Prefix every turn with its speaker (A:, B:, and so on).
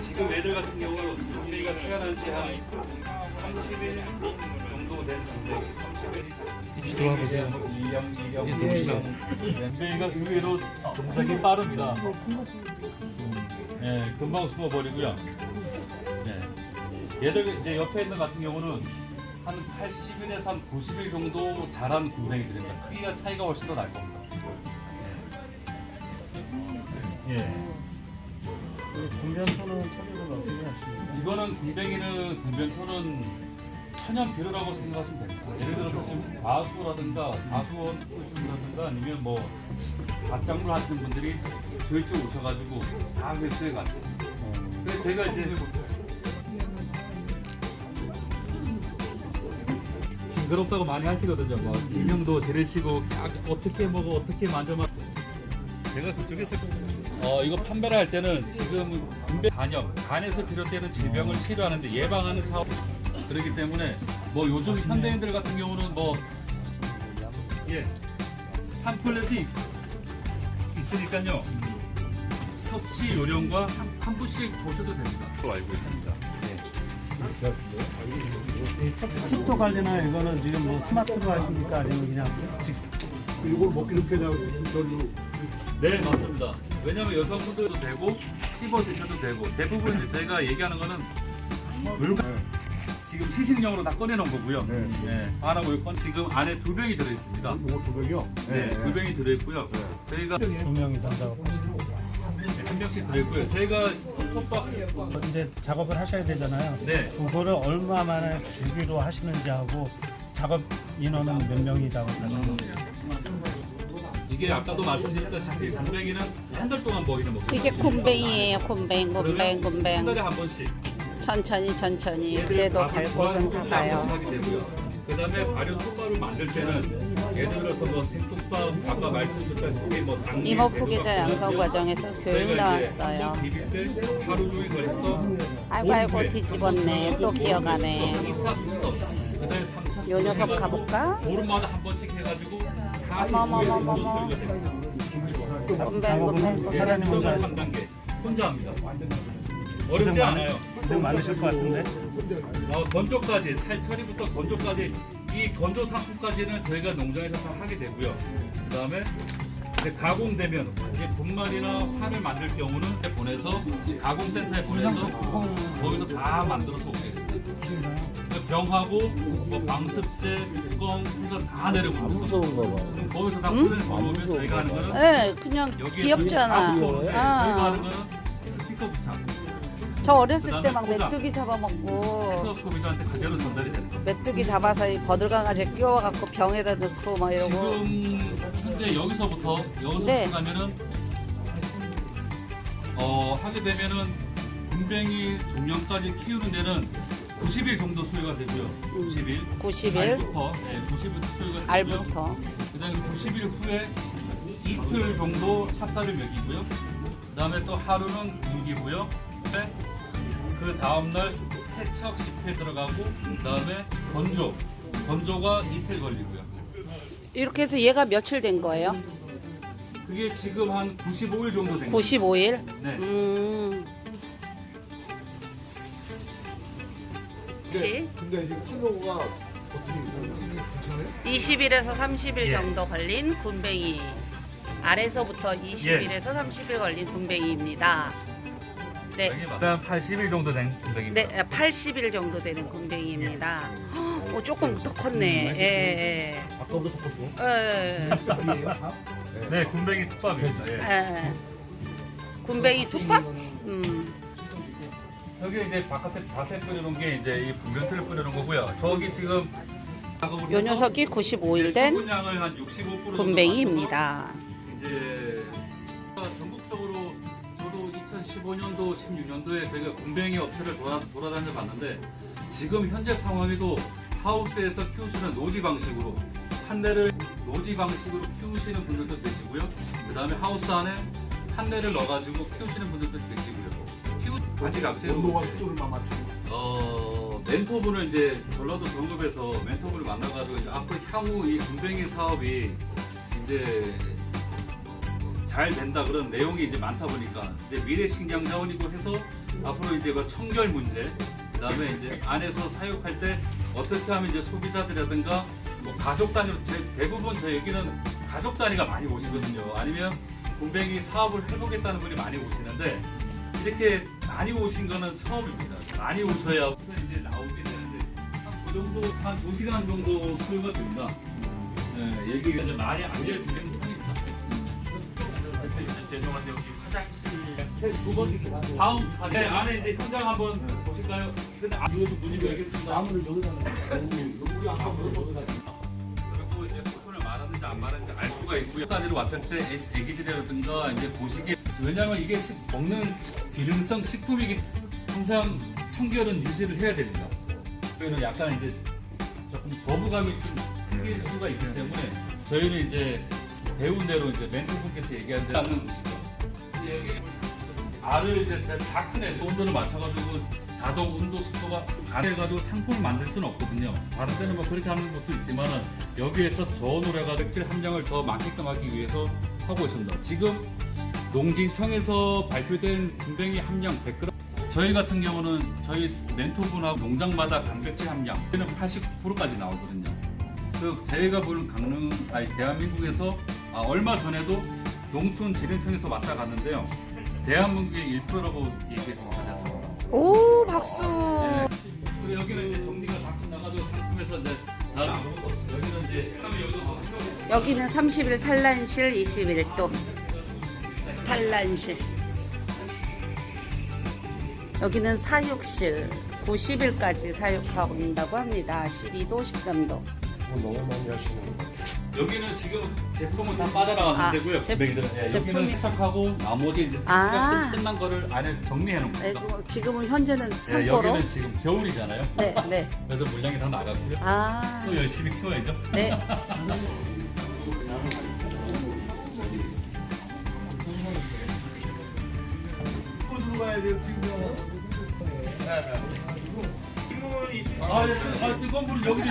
A: 지금 애들 같은 경우는 분배기가 태어난 지한 30일 정도 된 분배기. 30일.
B: 입시 들어와보세요. 이게 누구시죠?
A: 분배기가 의외로 동작이 빠릅니다. 네, 금방 숨어버리고요. 네. 얘들 이제 옆에 있는 같은 경우는 한 80일에서 한 90일 정도 자란 군뱅이들입니다. 크기가 차이가 훨씬 더 날 겁니다. 예.
B: 분변토는 처리를 어떻게 하십니까?
A: 이거는 군뱅이는 천연 비료라고 생각하시면 됩니다. 예를 들어서 지금 과수원이라든가 아니면 뭐 밭작물 하시는 분들이 저희 쪽 오셔가지고 다 회수해 가죠. 그래서 제가 이제 징그럽다고 많이 하시거든요. 뭐 인형도 지르시고 어떻게 먹어 어떻게 만져봐. 제가 그쪽에서 이거 판매를 할 때는 지금 간에서 비롯되는 질병을 치료하는데 예방하는 사업 그렇기 때문에 뭐 요즘 현대인들 같은 경우는 뭐 팜플렛이 있으니까요 섭취 요령과 한 분씩 보셔도 됩니다. 또 알고 있습니다.
B: 습도 관리나 이거는 지금 뭐 스마트로 하십니까? 아니면 그냥
C: 이걸 먹기 좋게 저기
A: 네 맞습니다. 왜냐하면 여성분들도 되고 씹어 드셔도 되고 대부분 이제 저희가 얘기하는 거는 지금 시식용으로 다 꺼내놓은 거고요. 네. 하나 물건 지금 안에 2병이 들어있습니다.
C: 이거 도백이요?
A: 네, 2병이 들어있고요. 저희가
B: 2명이 산다고.
A: 한 병씩 들어있고요. 저희가 톱밥
B: 이제 작업을 하셔야 되잖아요.
A: 네.
B: 그거를 얼마 만에 주기로 하시는지 하고 작업 인원은 몇 명이 작업하시는 거예요?
A: 이게 아까도 말씀드렸다시피 군뱅이는 한 달 동안 먹이는 먹습니다.
D: 이게 곰뱅이에요. 곰뱅.
A: 한 달에 한 번씩.
D: 천천히. 그래도 갈 곳은 다 가요.
A: 그 다음에 발효 톱밥을 만들 때는 예를 들어서 뭐 생톱밥 아까 말씀드렸다시피 뭐 당귀
D: 이모 포기자 양성 과정에서 교육 나왔어요.
A: 비빌 때 하루 종일 걸려서
D: 아이고 뒤집었네. 또 기어가네.
A: 2차 숙성 그다음에 3차
D: 요 녀석 가볼까?
A: 보름마다 한 번씩 해가지고 45일
D: 어머머머머머.
A: 정도 소리가 됩니다.
D: 곰뱅.
B: 사장님 혼자
A: 3단계 혼자 합니다. 어렵지 않아요.
B: 고생 많으실 것 같은데?
A: 건조까지 살처리부터 건조까지 이 건조 상품까지는 저희가 농장에서 다 하게 되고요. 그 다음에 가공되면 이제 분말이나 판을 만들 경우는 보내서 가공센터에 보내서 거기서 다 만들어서 오게 됩니다. 병하고 뭐 방습제, 뚜껑 해서 다 내려보면서 그럼 거기서 다 꺼내서 먹으면 저희가 하는 거는
D: 네, 그냥 귀엽잖아.
A: 저희가 하는 거는 스티커 부착.
D: 저 어렸을
A: 그다음에
D: 때 막
A: 포장.
D: 메뚜기 잡아먹고
A: 해서 소비자한테 그대로 전달이 되는 거예요.
D: 메뚜기 잡아서 이 버들강아지 끼워갖고 병에다 넣고 막 이러고.
A: 지금 현재 여기서부터
D: 네.
A: 가면은 하게 되면은 군뱅이 종량까지 키우는 데는 90일 정도 소요가 되고요. 90일.
D: 90일
A: 알부터 90일 소요가 되고요.
D: 알부터.
A: 그다음에 90일 후에 이틀 정도 찹쌀을 먹이고요. 그다음에 또 하루는 굶기고요. 그 다음날 세척 10회 들어가고 그다음에 건조가 이틀 걸리고요.
D: 이렇게 해서 얘가 며칠 된 거예요?
A: 그게 지금 한 95일 정도 된 거예요.
D: 95일?
A: 네.
C: 근데 이제 판로가 어떻게 괜찮아요?
D: 20일에서 30일
A: 예.
D: 정도 걸린 군뱅이. 아래서부터 20일에서 30일 걸린 군뱅이입니다. 네.
A: 일단 80일 정도 된 군뱅입니다.
D: 네, 80일 정도 되는 군뱅이입니다. 조금 더 컸네. 예.
C: 아까보다 더 컸어?
D: 예.
A: 네, 군뱅이 톱밥입니다. 예.
D: 예. 군뱅이 톱밥?
A: 저기 이제 바깥에 밭에 뿌려놓은 게 이제 이 분변틀을 뿌려놓은 거고요. 저기 지금
D: 요 녀석이 95일 된
A: 수분량을 한 65%
D: 군뱅이입니다.
A: 이제 전국적으로 저도 2015년도, 16년도에 저희가 군뱅이 업체를 돌아다녀 봤는데 지금 현재 상황에도 하우스에서 키우시는 노지 방식으로 판넬을 노지 방식으로 키우시는 분들도 계시고요. 그 다음에 하우스 안에 판넬을 넣어가지고 키우시는 분들도 계시고요. 아직 악세로
C: 온도와 습도를 막 맞추고
A: 멘토분을 이제 전라도 정읍에서 멘토분을 만나가지고 이제 앞으로 향후 이 군뱅이 사업이 이제 잘 된다 그런 내용이 이제 많다 보니까 이제 미래 식량 자원이고 해서 앞으로 이제 그 청결 문제, 그다음에 이제 안에서 사육할 때 어떻게 하면 이제 소비자들이라든가 뭐 가족 단위로 대부분 저희 여기는 가족 단위가 많이 오시거든요. 아니면 군뱅이 사업을 해보겠다는 분이 많이 오시는데 이렇게 많이 오신 거는 처음입니다. 많이 오셔야 우선 이제 나오게 되는데 한 그 정도 한 2시간 정도 소요가 됩니다. 네, 얘기가 이제 많이 알려드리는 편입니다.
E: 죄송한데 여기 화장실
A: 다음 네, 안에 이제 현장 한번 보실까요? 근데 이것도 문의 드리겠습니다.
C: 나무를 여기다 놓고 우리 아까
A: 그리고 이제 소폰을 말하는지 안 말하는지 알 수가 있고요. 단위로 왔을 때 애기들이라든가 이제 보시기에 왜냐하면 이게 먹는 기능성 식품이기 항상 청결은 유지를 해야 됩니다. 저희는 약간 이제 조금 거부감이 좀 생길 수가 있기 때문에 저희는 이제 배운 대로 이제 멘토분께서 얘기한 대로 하는 것이죠. 여기 알을 이제 다 큰애 온도를 맞춰가지고 자동 온도 습도가 가해가지고 상품을 만들 수는 없거든요. 다른 데는 뭐 그렇게 하는 것도 있지만은 여기에서 저온으로 해가지고 백질 함량을 더 많게끔 하기 위해서 하고 있습니다. 지금 농진청에서 발표된 군뱅이 함량 100g 저희 같은 경우는 저희 멘토분하고 농장마다 단백질 함량은 89%까지 나오거든요. 그 저희가 보는 대한민국에서 얼마 전에도 농촌진흥청에서 왔다 갔는데요. 대한민국의 1%라고 얘기해 주셨습니다.
D: 오, 박수.
A: 그리고 여기는 이제 정리가 다 끝나가지고 상품에서 이제 다른 아무것도 없어요. 여기는 이제
D: 여기는 30일 산란실, 21도 산란실. 여기는 사육실, 90일까지 사육한다고 합니다. 12도, 13도.
C: 너무 많이 하시는 거.
A: 여기는 지금 제품은 다 빠져나가는 데고요.
D: 제품이-
A: 여기는 세척하고 나머지 이제 끝난 거를 안에 정리해 놓은 겁니다.
D: 아이고, 지금은 현재는
A: 네,
D: 참고로.
A: 여기는 지금 겨울이잖아요.
D: 네, 네.
A: 그래서 물량이 다 나가고요.
D: 아,
A: 또 열심히 키워야죠.
D: 네.
C: 들어가야 돼요 지금.
A: 아, 뜨거운 물은 여기